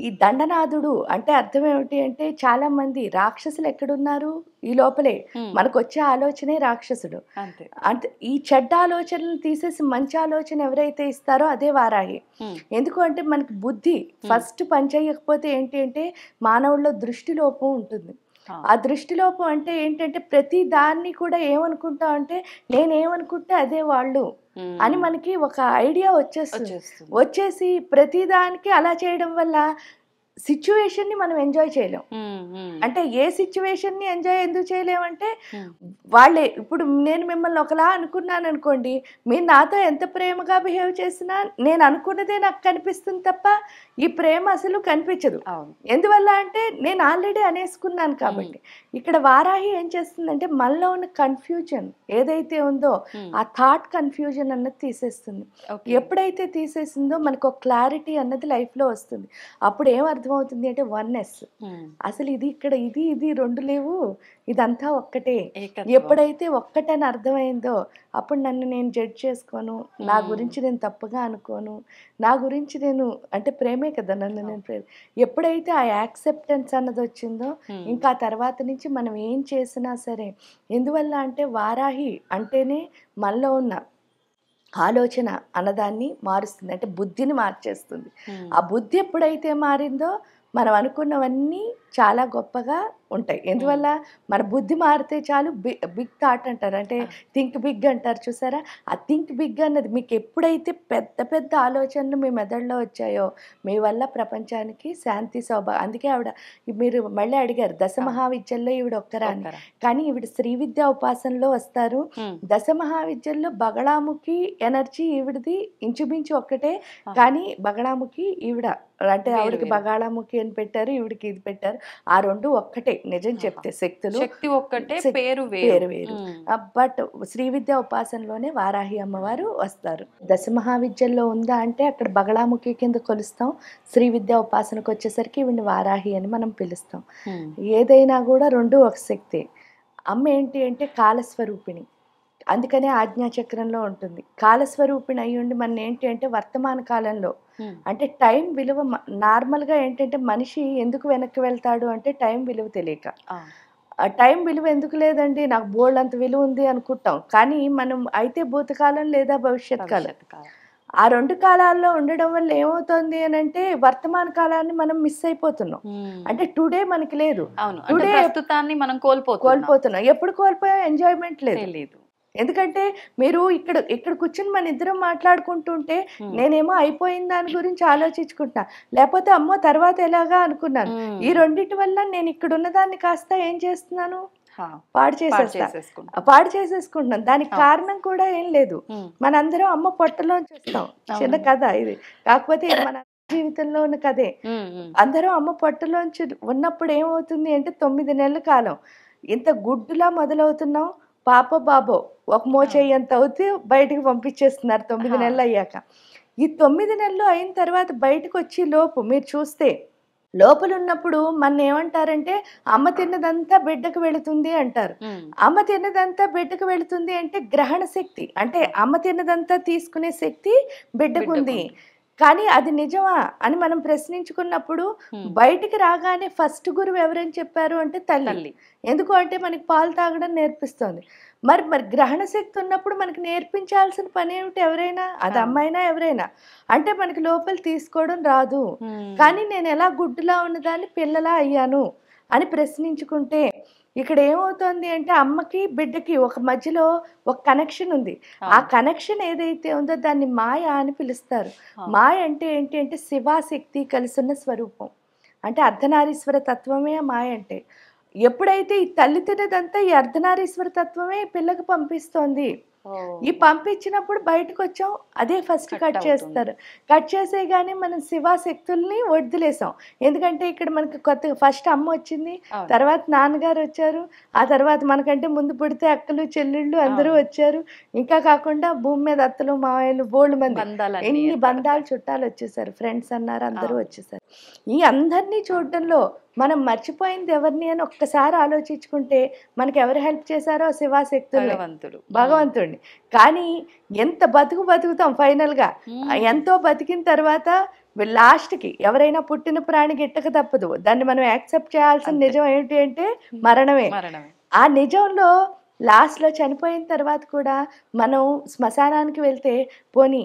ఈ దండనాథుడు అంటే అర్థం ఏమిటి అంటే చాలా మంది రాక్షసులు ఎక్కడున్నారు, ఈ లోపలే. మనకు వచ్చే ఆలోచనే రాక్షసుడు. అంటే ఈ చెడ్డ ఆలోచనలు తీసేసి మంచి ఆలోచన ఎవరైతే ఇస్తారో అదే వారాహి. ఎందుకు అంటే మనకి బుద్ధి ఫస్ట్ పనిచేయకపోతే ఏంటి అంటే మానవుల్లో దృష్టి లోపం ఉంటుంది. ఆ దృష్టిలోపం అంటే ఏంటంటే ప్రతి దాన్ని కూడా ఏమనుకుంటాం అంటే నేనేమనుకుంటే అదే వాళ్ళు అని మనకి ఒక ఐడియా వచ్చేసి ప్రతి దానికి అలా చేయడం వల్ల సిచ్యువేషన్ ని మనం ఎంజాయ్ చేయలేం. అంటే ఏ సిచ్యువేషన్ ని ఎంజాయ్ ఎందుకు చేయలేమంటే వాళ్ళే ఇప్పుడు నేను మిమ్మల్ని ఒకలా అనుకున్నాను అనుకోండి, మీరు నాతో ఎంత ప్రేమగా బిహేవ్ చేసినా నేను అనుకున్నదే నాకు కనిపిస్తుంది తప్ప ఈ ప్రేమ అసలు కనిపించదు. ఎందువల్ల అంటే నేను ఆల్రెడీ అనేసుకున్నాను కాబట్టి. ఇక్కడ వారాహి ఏం చేస్తుందంటే మనలో ఉన్న కన్ఫ్యూజన్ ఏదైతే ఉందో ఆ థాట్ కన్ఫ్యూజన్ అన్నది తీసేస్తుంది. ఎప్పుడైతే తీసేసిందో మనకు ఒక క్లారిటీ అన్నది లైఫ్ లో వస్తుంది. అప్పుడు ఏం అర్థమవుతుంది అంటే వన్నెస్. అసలు ఇది ఇక్కడ ఇది 2 లేవు, ఇదంతా ఒక్కటే. ఎప్పుడైతే ఒక్కటని అర్థమైందో అప్పుడు నన్ను నేను జడ్జ్ చేసుకోను, నా గురించి నేను తప్పుగా అనుకోను, నా గురించి నేను అంటే ప్రేమే కదా నన్ను నేను ప్రేమ. ఎప్పుడైతే ఆ యాక్సెప్టెన్స్ అన్నది వచ్చిందో ఇంకా తర్వాత నుంచి మనం ఏం చేసినా సరే. ఎందువల్ల అంటే వారాహి అంటేనే మనలో ఉన్న ఆలోచన అన్నదాన్ని మారుస్తుంది, అంటే బుద్ధిని మార్చేస్తుంది. ఆ బుద్ధి ఎప్పుడైతే మారిందో మనం అనుకున్నవన్నీ చాలా గొప్పగా ఉంటాయి. ఎందువల్ల మన బుద్ధి మారితే చాలు. బిగ్ థాట్ అంటారు, అంటే థింక్ బిగ్ అంటారు చూసారా. ఆ థింక్ బిగ్ అన్నది మీకు ఎప్పుడైతే పెద్ద పెద్ద ఆలోచనలు మీ మెదడులో వచ్చాయో మీ వల్ల ప్రపంచానికి శాంతి సౌభాగ్యం. అందుకే ఆవిడ మీరు మళ్ళీ అడిగారు దశమహావిద్యల్లో ఈవిడ ఒక్కరా అని, కానీ ఈవిడ శ్రీ విద్యా ఉపాసనలో వస్తారు. దశమహావిద్యల్లో బగళాముఖి ఎనర్జీ ఈవిడది ఇంచుమించు ఒక్కటే, కానీ బగళాముఖి ఈవిడ అంటే ఆవిడకి బగాళాముఖి అని పెట్టారు, ఈవిడికి ఇది పెట్టారు. ఆ 2 ఒక్కటే నిజం చెప్తే శక్తులు ఒక్కటే, పేరు వేరు. బట్ శ్రీ విద్యా ఉపాసనలోనే వారాహి అమ్మవారు వస్తారు. దశమహావిద్యల్లో ఉందా అంటే అక్కడ బగళాముఖి కింద కొలుస్తాం. శ్రీ విద్యా ఉపాసనకు వచ్చేసరికి ఈవిని వారాహి అని మనం పిలుస్తాం. ఏదైనా కూడా 2 ఒక శక్తి. అమ్మ ఏంటి అంటే కాలస్వరూపిణి, అందుకనే ఆజ్ఞాచక్రంలో ఉంటుంది. కాలస్వరూపిణి అయి ఉండి మన ఏంటి అంటే వర్తమాన కాలంలో అంటే టైం విలువ నార్మల్గా ఏంటంటే మనిషి ఎందుకు వెనక్కి వెళ్తాడు అంటే టైం విలువ తెలియక. ఆ టైం విలువ ఎందుకు లేదండి, నాకు బోల్డ్ అంత విలువ ఉంది అనుకుంటాం, కానీ మనం అయితే భూతకాలం లేదా భవిష్యత్ కాలం, ఆ 2 కాలాల్లో ఉండడం వల్ల ఏమవుతుంది అని అంటే వర్తమాన కాలాన్ని మనం మిస్ అయిపోతున్నాం. అంటే టుడే మనకి లేదు, టుడే ప్రస్తుతాన్ని మనం కోల్పోతున్నాం. ఎప్పుడు కోల్పోయా ఎంజాయ్మెంట్ లేదు. ఎందుకంటే మీరు ఇక్కడ కూర్చుని మన ఇద్దరం మాట్లాడుకుంటుంటే నేనేమో అయిపోయిన దాని గురించి ఆలోచించుకుంటున్నా, లేకపోతే అమ్మో తర్వాత ఎలాగా అనుకున్నాను. ఈ రెండింటి వల్ల నేను ఇక్కడ ఉన్నదాన్ని కాస్త ఏం చేస్తున్నాను, పాడు చేసేసుకుంటున్నాను. దానికి కారణం కూడా ఏం లేదు, మనందరం అమ్మ పొట్టలోంచి వస్తాం. చిన్న కథ ఇది, కాకపోతే ఇది మన జీవితంలో ఉన్న కథే. అందరం అమ్మ పొట్టలోంచి ఉన్నప్పుడు ఏమవుతుంది అంటే 9 నెలల కాలం ఇంత గుడ్డులా మొదలవుతున్నాం. పాప బాబో ఒక మోచేయి అంత అవుతే బయటకు పంపించేస్తున్నారు 9 నెలలు అయ్యాక. ఈ 9 నెలలు అయిన తర్వాత బయటకు వచ్చి లోపు మీరు చూస్తే లోపల ఉన్నప్పుడు మన ఏమంటారంటే అమ్మ తిన్నదంతా బిడ్డకు వెళుతుంది అంటారు. అమ్మ తిన్నదంతా బిడ్డకు వెళుతుంది అంటే గ్రహణ శక్తి, అంటే అమ్మ తిన్నదంతా తీసుకునే శక్తి బిడ్డకుంది. కానీ అది నిజమా అని మనం ప్రశ్నించుకున్నప్పుడు బయటికి రాగానే ఫస్ట్ గురువు ఎవరని చెప్పారు అంటే తల్లి. ఎందుకు అంటే మనకి పాలు తాగడం నేర్పిస్తుంది. మరి గ్రహణ శక్తి ఉన్నప్పుడు మనకి నేర్పించాల్సిన పని ఏమిటి, ఎవరైనా అది అమ్మాయినా ఎవరైనా, అంటే మనకి లోపల తీసుకోవడం రాదు. కానీ నేను ఎలా గుడ్డులా ఉన్నదాన్ని పిల్లలా అయ్యాను అని ప్రశ్నించుకుంటే ఇక్కడ ఏమవుతుంది అంటే అమ్మకి బిడ్డకి ఒక మధ్యలో ఒక కనెక్షన్ ఉంది. ఆ కనెక్షన్ ఏదైతే ఉందో దాన్ని మాయ అని పిలుస్తారు. మాయ అంటే ఏంటి అంటే శివాశక్తి కలిసున్న స్వరూపం. అంటే అర్ధనారీశ్వర తత్వమే మాయ అంటే. ఎప్పుడైతే ఈ తల్లి తినదంతా ఈ అర్ధనారీశ్వర తత్వమే పిల్లకి పంపిస్తోంది. ఈ పంపించినప్పుడు బయటకు వచ్చాం, అదే ఫస్ట్ కట్ చేస్తారు. కట్ చేసేగానే మనం శివాశక్తుల్ని వదిలేసాం. ఎందుకంటే ఇక్కడ మనకి కొత్తగా ఫస్ట్ అమ్మ వచ్చింది, తర్వాత నాన్నగారు వచ్చారు, ఆ తర్వాత మనకంటే ముందు పుడితే అక్కలు చెల్లెళ్ళు అందరూ వచ్చారు. ఇంకా కాకుండా భూమి మీద అత్తలు మావయ్యలు బోల్డ్ మంది ఎన్ని బంధాలు చుట్టాలు వచ్చేసారు, ఫ్రెండ్స్ అన్నారు, అందరూ వచ్చేసారు. ఈ అందరినీ చూడడంలో మనం మర్చిపోయింది ఎవరిని అని ఒక్కసారి ఆలోచించుకుంటే మనకి ఎవరు హెల్ప్ చేశారో శివాశక్తులు, భగవంతుడిని. కానీ ఎంత బతుకుతాం ఫైనల్గా. ఎంతో బతికిన తర్వాత లాస్ట్కి ఎవరైనా పుట్టిన ప్రాణి గిట్టక తప్పదు. దాన్ని మనం యాక్సెప్ట్ చేయాల్సిన నిజం ఏంటి అంటే మరణమే. ఆ నిజంలో లాస్ట్లో చనిపోయిన తర్వాత కూడా మనం శ్మశానానికి వెళ్తే పోనీ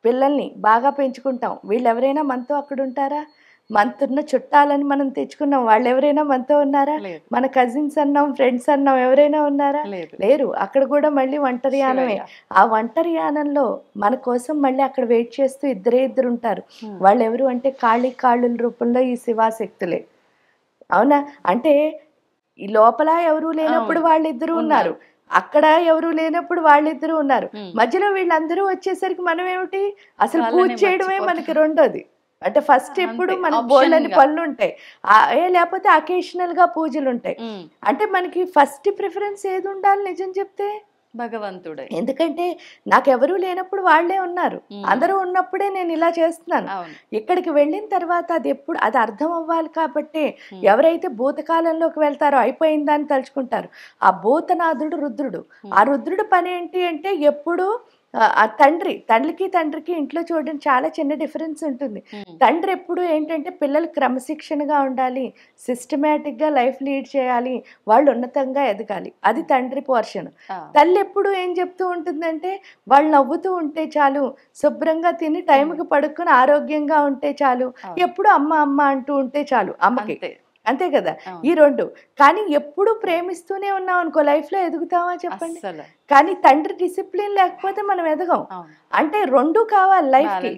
పిల్లల్ని బాగా పెంచుకుంటాం, వీళ్ళు ఎవరైనా మనతో అక్కడ ఉంటారా? మనతున్న చుట్టాలని మనం తెచ్చుకున్నాం, వాళ్ళు ఎవరైనా మనతో ఉన్నారా? మన కజిన్స్ అన్నాం, ఫ్రెండ్స్ అన్నాం, ఎవరైనా ఉన్నారా? లేరు. అక్కడ కూడా మళ్ళీ ఒంటరియానమే. ఆ ఒంటరియానంలో మన కోసం మళ్ళీ అక్కడ వెయిట్ చేస్తూ ఇద్దరు ఉంటారు. వాళ్ళు ఎవరు అంటే కాళ్ళుల రూపంలో ఈ శివాశక్తులే. అవునా? అంటే ఈ లోపల ఎవరు లేనప్పుడు వాళ్ళిద్దరూ ఉన్నారు, అక్కడ ఎవరు లేనప్పుడు వాళ్ళిద్దరూ ఉన్నారు, మధ్యలో వీళ్ళందరూ వచ్చేసరికి మనం ఏమిటి అసలు పూజ చేయడమే మనకి రెండోది. అంటే ఫస్ట్ ఎప్పుడు మనకు బోల్డని పనులు ఉంటాయి, లేకపోతే అకేషనల్ గా పూజలు ఉంటాయి. అంటే మనకి ఫస్ట్ ప్రిఫరెన్స్ ఏది ఉండాలి నిజం చెప్తే? భగవంతుడే. ఎందుకంటే నాకెవరూ లేనప్పుడు వాళ్ళే ఉన్నారు, అందరూ ఉన్నప్పుడే నేను ఇలా చేస్తున్నాను. ఇక్కడికి వెళ్ళిన తర్వాత అది అర్థం అవ్వాలి. కాబట్టి ఎవరైతే భూతకాలంలోకి వెళ్తారో అయిపోయిందని తలుచుకుంటారు. ఆ భూతనాథుడు రుద్రుడు. ఆ రుద్రుడు పని ఏంటి అంటే ఎప్పుడు తండ్రికి ఇంట్లో చూడడం చాలా చిన్న డిఫరెన్స్ ఉంటుంది. తండ్రి ఎప్పుడు ఏంటంటే పిల్లలు క్రమశిక్షణగా ఉండాలి, సిస్టమేటిక్ గా లైఫ్ లీడ్ చేయాలి, వాళ్ళు ఉన్నతంగా ఎదగాలి, అది తండ్రి పోర్షన్. తల్లి ఎప్పుడు ఏం చెప్తూ ఉంటుందంటే వాళ్ళు నవ్వుతూ ఉంటే చాలు, శుభ్రంగా తిని టైంకి పడుకుని ఆరోగ్యంగా ఉంటే చాలు, ఎప్పుడు అమ్మ అంటూ ఉంటే చాలు అమ్మకి. అంతే కదా ఈ రెండు. కానీ ఎప్పుడు ప్రేమిస్తూనే ఉన్నాం అనుకో లైఫ్ లో ఎదుగుతామా చెప్పండి? కానీ తండ్రి డిసిప్లిన్ లేకపోతే మనం ఎదగం. అంటే రెండు కావాలి లైఫ్ కి,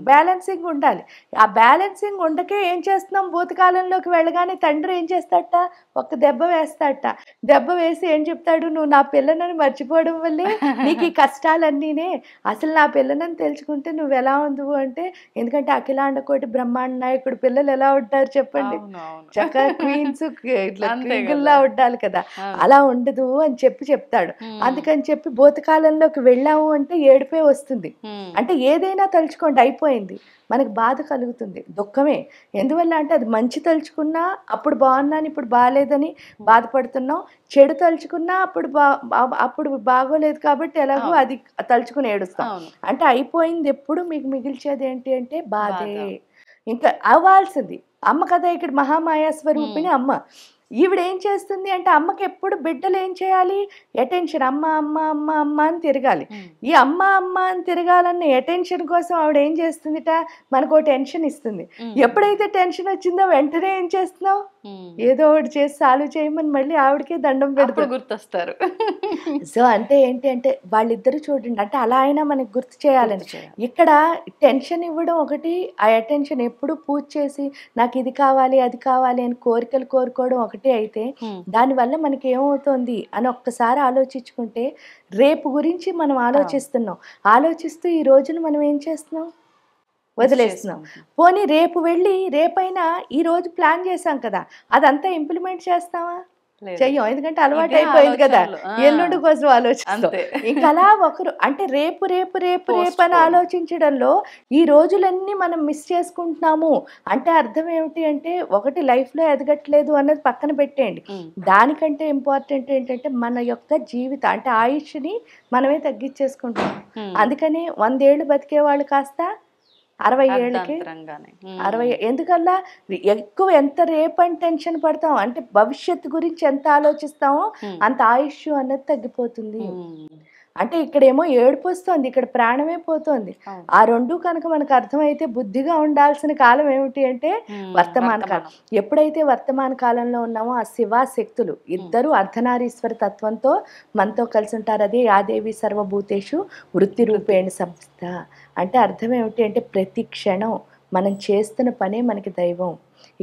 బ్యాలెన్సింగ్ ఉండాలి. ఆ బ్యాలెన్సింగ్ ఉండకే ఏం చేస్తున్నాం, భూతకాలంలోకి వెళ్ళగానే తండ్రి ఏం చేస్తాడట, ఒక దెబ్బ వేస్తాడట. దెబ్బ వేసి ఏం చెప్తాడు, నువ్వు నా పిల్లనని మర్చిపోవడం వల్లే నీకు ఈ కష్టాలన్నీనే, అసలు నా పిల్లనని తెలుసుకుంటే నువ్వు ఎలా ఉందువు అంటే, ఎందుకంటే అఖిలాండ కోటి బ్రహ్మాండ నాయకుడు పిల్లలు ఎలా ఉంటారు చెప్పండి, చక్కగా క్వీన్స్ ఇట్లా క్వీన్లా ఉండాలి కదా, అలా ఉండదు అని చెప్తాడు. అందుకని చెప్పి భూతకాలంలోకి వెళ్ళాము అంటే ఏడుపే వస్తుంది. అంటే ఏదైనా తలుచుకోండి అయిపోయింది, మనకు బాధ కలుగుతుంది, దుఃఖమే. ఎందువల్ల అంటే అది మంచి తలుచుకున్నా అప్పుడు బాగున్నాను ఇప్పుడు బాగాలేదని బాధపడుతున్నాం, చెడు తలుచుకున్నా అప్పుడు బాగోలేదు కాబట్టి ఎలాగో అది తలుచుకుని ఏడుస్తాం. అంటే అయిపోయింది ఎప్పుడు మీకు మిగిల్చేది ఏంటి అంటే బాధే. ఇంకా అవ్వాల్సింది అమ్మ కదా, ఇక్కడ మహామాయా స్వరూపిణి అమ్మ. ఈవిడ ఏం చేస్తుంది అంటే అమ్మకి ఎప్పుడు బిడ్డలు ఏం చేయాలి, అటెన్షన్, అమ్మ అమ్మ అమ్మ అమ్మ అని తిరగాలి. ఈ అమ్మ అమ్మ అని తిరగాలన్న అటెన్షన్ కోసం ఆవిడ ఏం చేస్తుందిట, మనకు ఒక టెన్షన్ ఇస్తుంది. ఎప్పుడైతే టెన్షన్ వచ్చిందో వెంటనే ఏం చేస్తున్నావు, ఏదో ఒకటి చేసి సాల్వ్ చేయమని మళ్ళీ ఆవిడకే దండం పెడుతూ గుర్తొస్తారు. సో అంటే ఏంటి అంటే వాళ్ళిద్దరు చూడండి, అంటే అలా అయినా మనకి గుర్తు చేయాలని. ఇక్కడ టెన్షన్ ఇవ్వడం ఒకటి, ఆ అటెన్షన్ ఎప్పుడు పూజ చేసి నాకు ఇది కావాలి అది కావాలి అని కోరికలు కోరుకోవడం ఒకటి అయితే, దానివల్ల మనకి ఏమవుతుంది అని ఒక్కసారి ఆలోచించుకుంటే, రేపు గురించి మనం ఆలోచిస్తూ ఈ రోజును మనం ఏం చేస్తున్నాం, వదిలేస్తున్నాం. పోనీ రేపు వెళ్ళి రేపైనా ఈ రోజు ప్లాన్ చేసాం కదా, అదంతా ఇంప్లిమెంట్ చేస్తావా? చెయ్యం. ఎందుకంటే అలవాటు అయిపోయింది కదా, ఎల్లుండి కోసం ఆలోచిస్తాం. ఇంకా అలా ఒకరు అంటే రేపు అని ఆలోచించడంలో ఈ రోజులన్నీ మనం మిస్ చేసుకుంటున్నాము. అంటే అర్థం ఏమిటి అంటే, ఒకటి లైఫ్ లో ఎదగట్లేదు అన్నది పక్కన పెట్టేయండి, దానికంటే ఇంపార్టెంట్ ఏంటంటే మన యొక్క జీవితం అంటే ఆయుష్ని మనమే తగ్గించేసుకుంటాం. అందుకని 100 ఏళ్ళు బతికే వాళ్ళు కాస్త 60 ఏళ్ళకి 60. ఎందుకల్లా ఎక్కువ ఎంత రేపని టెన్షన్ పడతాం అంటే భవిష్యత్తు గురించి ఎంత ఆలోచిస్తామో అంత ఆయుష్ అన్నది తగ్గిపోతుంది. అంటే ఇక్కడేమో ఏడుపు వస్తుంది, ఇక్కడ ప్రాణమే పోతుంది. ఆ రెండు కనుక మనకు అర్థమైతే బుద్ధిగా ఉండాల్సిన కాలం ఏమిటి అంటే వర్తమాన కాలం. ఎప్పుడైతే వర్తమాన కాలంలో ఉన్నామో ఆ శివ శక్తులు ఇద్దరు అర్ధనారీశ్వర తత్వంతో మనతో కలిసి ఉంటారు. అదే యాదేవి సర్వభూతేషు వృత్తి రూపేణ సంస్థ. అంటే అర్థం ఏమిటి అంటే ప్రతి క్షణం మనం చేస్తున్న పనే మనకి దైవం.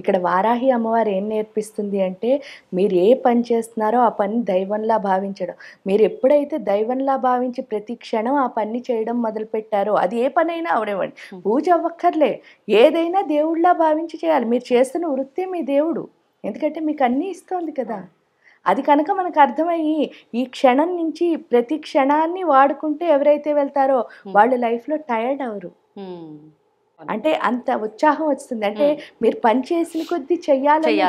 ఇక్కడ వారాహి అమ్మవారు ఏం నేర్పిస్తుంది అంటే మీరు ఏ పని చేస్తున్నారో ఆ పని దైవంలా భావించడం. మీరు ఎప్పుడైతే దైవంలా భావించి ప్రతి క్షణం ఆ పని చేయడం మొదలుపెట్టారో, అది ఏ పనైనా అవనివ్వండి, పూజ అవ్వక్కర్లే, ఏదైనా దేవుళ్ళలా భావించి చేయాలి. మీరు చేస్తున్న వృత్తే మీ దేవుడు, ఎందుకంటే మీకు అన్నీ ఇస్తోంది కదా. అది కనుక మనకు అర్థమయ్యి ఈ క్షణం నుంచి ప్రతి క్షణాన్ని వాడుకుంటే ఎవరైతే వెళ్తారో వాళ్ళు లైఫ్లో టైర్డ్ అవరు. అంటే అంత ఉత్సాహం వస్తుంది. అంటే మీరు పని చేసిన కొద్దీ చెయ్యాలని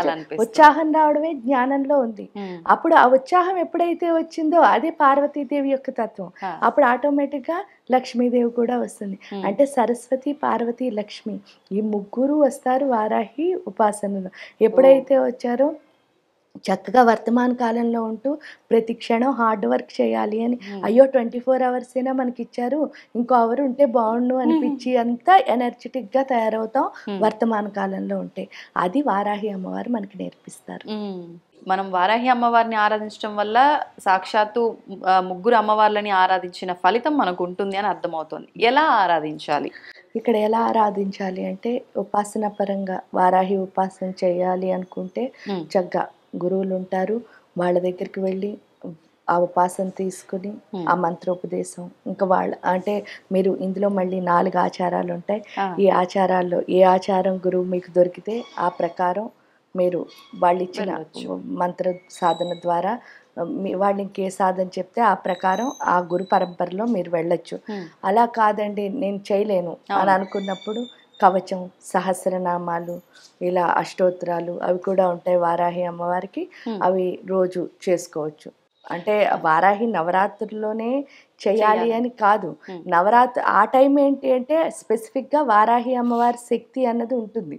ఉత్సాహం రావడమే జ్ఞానంలో ఉంది. అప్పుడు ఆ ఉత్సాహం ఎప్పుడైతే వచ్చిందో అదే పార్వతీదేవి యొక్క తత్వం. అప్పుడు ఆటోమేటిక్ గా లక్ష్మీదేవి కూడా వస్తుంది. అంటే సరస్వతి, పార్వతి, లక్ష్మి ఈ ముగ్గురు వస్తారు వారాహి ఉపాసనలో. ఎప్పుడైతే వచ్చారో చక్కగా వర్తమాన కాలంలో ఉంటూ ప్రతి క్షణం హార్డ్ వర్క్ చేయాలి అని, అయ్యో 24 hours అయినా మనకి ఇచ్చారు, ఇంకో అవర్ ఉంటే బాగుండు అనిపించి అంతా ఎనర్జెటిక్గా తయారవుతాం వర్తమాన కాలంలో ఉంటే. అది వారాహి అమ్మవారు మనకి నేర్పిస్తారు. మనం వారాహి అమ్మవారిని ఆరాధించడం వల్ల సాక్షాత్తు ముగ్గురు అమ్మవార్లని ఆరాధించిన ఫలితం మనకు ఉంటుంది అని అర్థమవుతుంది. ఎలా ఆరాధించాలి? ఇక్కడ ఎలా ఆరాధించాలి అంటే ఉపాసన పరంగా వారాహి ఉపాసన చేయాలి అనుకుంటే చక్కగా గురువులు ఉంటారు, వాళ్ళ దగ్గరికి వెళ్ళి ఆ ఉపాసన తీసుకుని ఆ మంత్రోపదేశం ఇంకా వాళ్ళ అంటే మీరు ఇందులో మళ్ళీ 4 ఆచారాలు ఉంటాయి. ఈ ఆచారాల్లో ఏ ఆచారం గురువు మీకు దొరికితే ఆ ప్రకారం మీరు వాళ్ళు ఇచ్చిన మంత్ర సాధన ద్వారా వాళ్ళు ఇంకే సాధన చెప్తే ఆ ప్రకారం ఆ గురు పరంపరలో మీరు వెళ్ళొచ్చు. అలా కాదండి నేను చేయలేను అని అనుకున్నప్పుడు కవచం, సహస్రనామాలు, ఇలా అష్టోత్తరాలు అవి కూడా ఉంటాయి వారాహి అమ్మవారికి. అవి రోజు చేసుకోవచ్చు. అంటే వారాహి నవరాత్రుల్లోనే చేయాలి అని కాదు, నవరాత్రి ఆ టైం ఏంటి అంటే స్పెసిఫిక్గా వారాహి అమ్మవారి శక్తి అన్నది ఉంటుంది.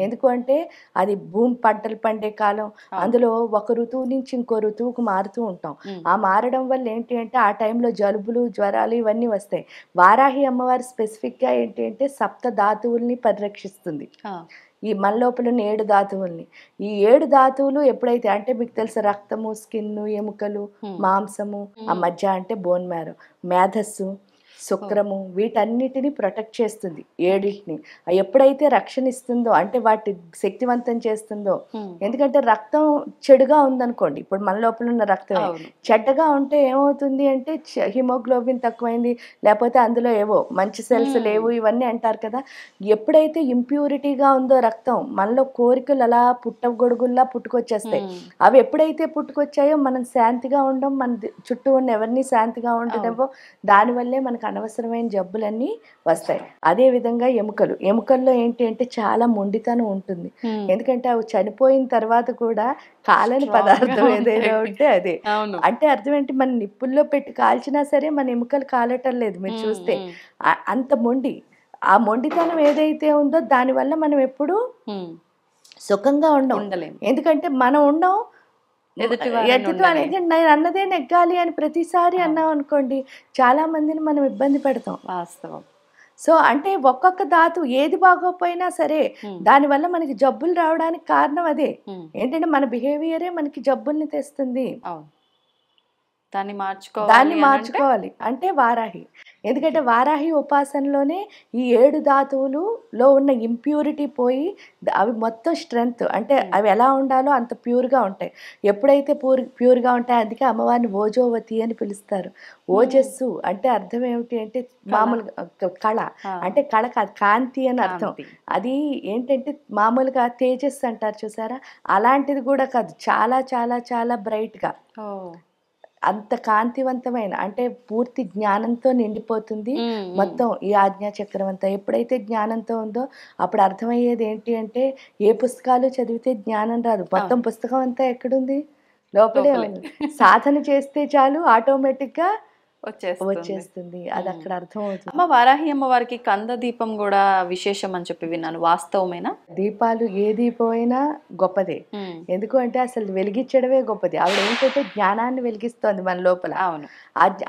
ఎందుకు అంటే అది భూమి పంటలు పండే కాలం, అందులో ఒక ఋతువు నుంచి ఇంకో ఋతువుకు మారుతూ ఉంటాం. ఆ మారడం వల్ల ఏంటి అంటే ఆ టైంలో జలుబులు, జ్వరాలు ఇవన్నీ వస్తాయి. వారాహి అమ్మవారు స్పెసిఫిక్గా ఏంటి అంటే సప్త ధాతువుల్ని పరిరక్షిస్తుంది. ఈ మన లోపల 7 ధాతువుల్ని, ఈ 7 ధాతువులు ఎప్పుడైతే అంటే మీకు తెలుసు రక్తము, స్కిన్ను, ఎముకలు, మాంసము, ఆ మధ్య అంటే బోన్ మ్యారో, మేధస్సు, శుక్రము, వీటన్నిటిని ప్రొటెక్ట్ చేస్తుంది. 7టిని ఎప్పుడైతే రక్షణ ఇస్తుందో అంటే వాటి శక్తివంతం చేస్తుందో. ఎందుకంటే రక్తం చెడుగా ఉందనుకోండి, ఇప్పుడు మన లోపల ఉన్న రక్తం చెడ్డగా ఉంటే ఏమవుతుంది అంటే హిమోగ్లోబిన్ తక్కువైంది, లేకపోతే అందులో ఏవో మంచి సెల్స్ లేవు ఇవన్నీ అంటారు కదా. ఎప్పుడైతే ఇంప్యూరిటీగా ఉందో రక్తం, మనలో కోరికలు అలా పుట్టగొడుగుల్లా పుట్టుకొచ్చేస్తాయి. అవి ఎప్పుడైతే పుట్టుకొచ్చాయో మనం శాంతిగా ఉండం, మన చుట్టూ ఉన్న ఎవరిని శాంతిగా ఉండలేవో, దానివల్లే మనకు అనవసరమైన జబ్బులన్నీ వస్తాయి. అదే విధంగా ఎముకల్లో ఏంటి అంటే చాలా మొండితనం ఉంటుంది. ఎందుకంటే అవి చనిపోయిన తర్వాత కూడా కాలని పదార్థం ఏదైనా ఉంటే అదే. అంటే అర్థం ఏంటి, మన నిప్పుల్లో పెట్టి కాల్చినా సరే మన ఎముకలు కాలటం లేదు. మీరు చూస్తే అంత మొండి, ఆ మొండితనం ఏదైతే ఉందో దానివల్ల మనం ఎప్పుడు సుఖంగా ఉండలేము. ఎందుకంటే మనం ఉండం ఎదుటి అనేది నేను అన్నదే నెగ్గాలి అని ప్రతిసారి అన్నాం అనుకోండి, చాలా మందిని మనం ఇబ్బంది పెడతాం. వాస్తవం. సో అంటే ఒక్కొక్క ధాతు ఏది బాగోపోయినా సరే దానివల్ల మనకి జబ్బులు రావడానికి కారణం అదే. ఏంటంటే మన బిహేవియరే మనకి జబ్బుల్ని తెస్తుంది. దాన్ని మార్చుకోవాలి అంటే వారాహి. ఎందుకంటే వారాహి ఉపాసనలోనే ఈ 7 ధాతువులులో ఉన్న ఇంప్యూరిటీ పోయి అవి మొత్తం స్ట్రెంగ్త్, అంటే అవి ఎలా ఉండాలో అంత ప్యూర్గా ఉంటాయి. ఎప్పుడైతే ప్యూర్గా ఉంటాయి, అందుకే అమ్మవారిని ఓజోవతి అని పిలుస్తారు. ఓజస్సు అంటే అర్థం ఏమిటి అంటే మామూలుగా కళ, అంటే కళ కాదు కాంతి అని అర్థం. అది ఏంటంటే మామూలుగా తేజస్సు అంటారు చూసారా, అలాంటిది కూడా కాదు, చాలా చాలా చాలా బ్రైట్గా, అంత కాంతివంతమైన, అంటే పూర్తి జ్ఞానంతో నిండిపోతుంది మొత్తం ఈ ఆజ్ఞా చక్రం అంతా. ఎప్పుడైతే జ్ఞానంతో ఉందో అప్పుడు అర్థమయ్యేది ఏంటి అంటే ఏ పుస్తకాలు చదివితే జ్ఞానం రాదు, మొత్తం పుస్తకం అంతా ఎక్కడుంది, లోపలే ఉంది. సాధన చేస్తే చాలు ఆటోమేటిక్గా వచ్చేస్తుంది. అది అక్కడ అర్థం అవుతుంది. అమ్మ వారాహి అమ్మవారికి కంద దీపం కూడా విశేషం అని చెప్పి విన్నాను, వాస్తవమేనా? దీపాలు ఏ దీపం అయినా గొప్పదే. ఎందుకు అంటే అసలు వెలిగించడమే గొప్పది. ఆవిడ ఏంటంటే జ్ఞానాన్ని వెలిగిస్తోంది మన లోపల. అవును.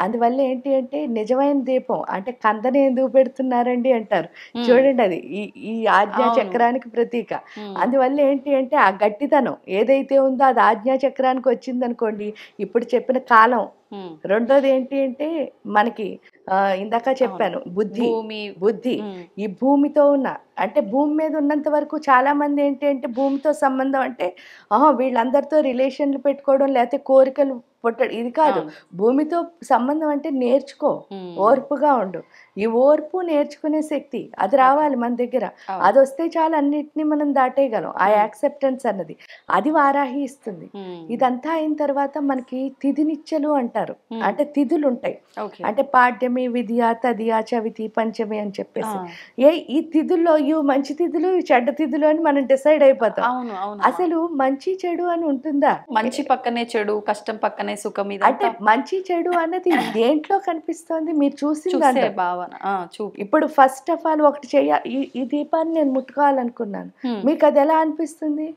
అందువల్ల ఏంటి అంటే నిజమైన దీపం అంటే కందని ఎందుకు పెడుతున్నారండి అంటారు చూడండి, అది ఈ ఆజ్ఞా చక్రానికి ప్రతీక. అందువల్ల ఏంటి అంటే ఆ గట్టితనం ఏదైతే ఉందో అది ఆజ్ఞా చక్రానికి వచ్చింది అనుకోండి, ఇప్పుడు చెప్పిన కాలం. రెండోది ఏంటి అంటే మనకి ఇందాక చెప్పాను బుద్ధి. ఈ భూమితో ఉన్న అంటే భూమి మీద ఉన్నంత వరకు చాలా మంది ఏంటి అంటే భూమితో సంబంధం అంటే వీళ్ళందరితో రిలేషన్లు పెట్టుకోవడం లేకపోతే కోరికలు పుట్టడం, ఇది కాదు. భూమితో సంబంధం అంటే నేర్చుకో, ఓర్పుగా ఉండు. ఈ ఓర్పు నేర్చుకునే శక్తి అది రావాలి మన దగ్గర. అది వస్తే చాలు అన్నిటినీ మనం దాటేయగలం. ఆ యాక్సెప్టెన్స్ అన్నది అది వారాహి ఇస్తుంది. ఇదంతా అయిన తర్వాత మనకి తిథినిచ్చలు అంటారు, అంటే తిథులు ఉంటాయి. అంటే పాడ్యమి, విధియ, తదియ, చవితి, పంచమి అని చెప్పేసి ఈ తిథుల్లో ఇవి మంచి తిథులు, ఇవి చెడ్డ తిథులు అని మనం డిసైడ్ అయిపోతాం. అసలు మంచి చెడు అని ఉంటుందా? మంచి పక్కనే చెడు, కష్టం పక్కనే సుఖం. అంటే మంచి చెడు అన్నది దేంట్లో కనిపిస్తోంది మీరు చూసింది భావన. ఇప్పుడు ఫస్ట్ ఆఫ్ ఆల్ ఒకటి ఈ దీపాన్ని నేను ముట్టుకోవాలనుకున్నాను, మీకు అది ఎలా అనిపిస్తుంది?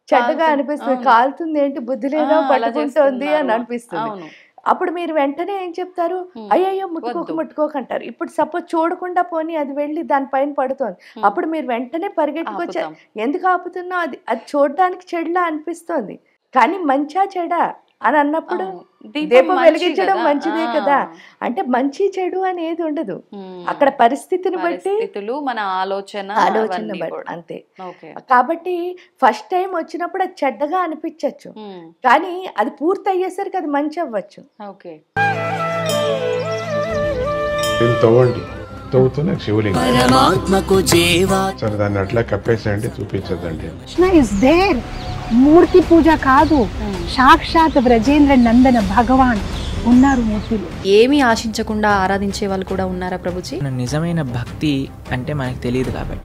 చెడ్డగా అనిపిస్తుంది, కాలుతుంది, ఏంటి బుద్ధి లేదా పట్టుకుంటుంది అని అనిపిస్తుంది. అప్పుడు మీరు వెంటనే ఏం చెప్తారు? అయ్యయ్యో ముట్టుకోకంటారు. ఇప్పుడు సపోజ్ చూడకుండా పోనీ అది వెళ్ళి దానిపైన పడుతోంది, అప్పుడు మీరు వెంటనే పరిగెట్టుకొచ్చారు. ఎందుకు ఆపుతున్నా? అది చూడడానికి చెడులా అనిపిస్తోంది, కానీ మంచా చెడా అని అన్నప్పుడు దీపం వెలిగించడం మంచిదే కదా. అంటే మంచి చెడు అనేది ఉండదు అక్కడ, పరిస్థితిని బట్టి మన ఆలోచన అంతే. కాబట్టి ఫస్ట్ టైం వచ్చినప్పుడు అది చెడ్డగా అనిపించచ్చు, కానీ అది పూర్తి అయ్యేసరికి అది మంచి అవ్వచ్చు. సరే దాన్ని అట్లా కప్పేసేయండి, చూపించదండి. మూర్తి పూజ కాదు, సాక్షాత్ బ్రజేంద్ర నందన భగవాన్ ఉన్నారు మూర్తిలో. ఏమీ ఆశించకుండా ఆరాధించే వాళ్ళు కూడా ఉన్నారా ప్రభుజీ? నిజమైన భక్తి అంటే మనకు తెలియదు కాబట్టి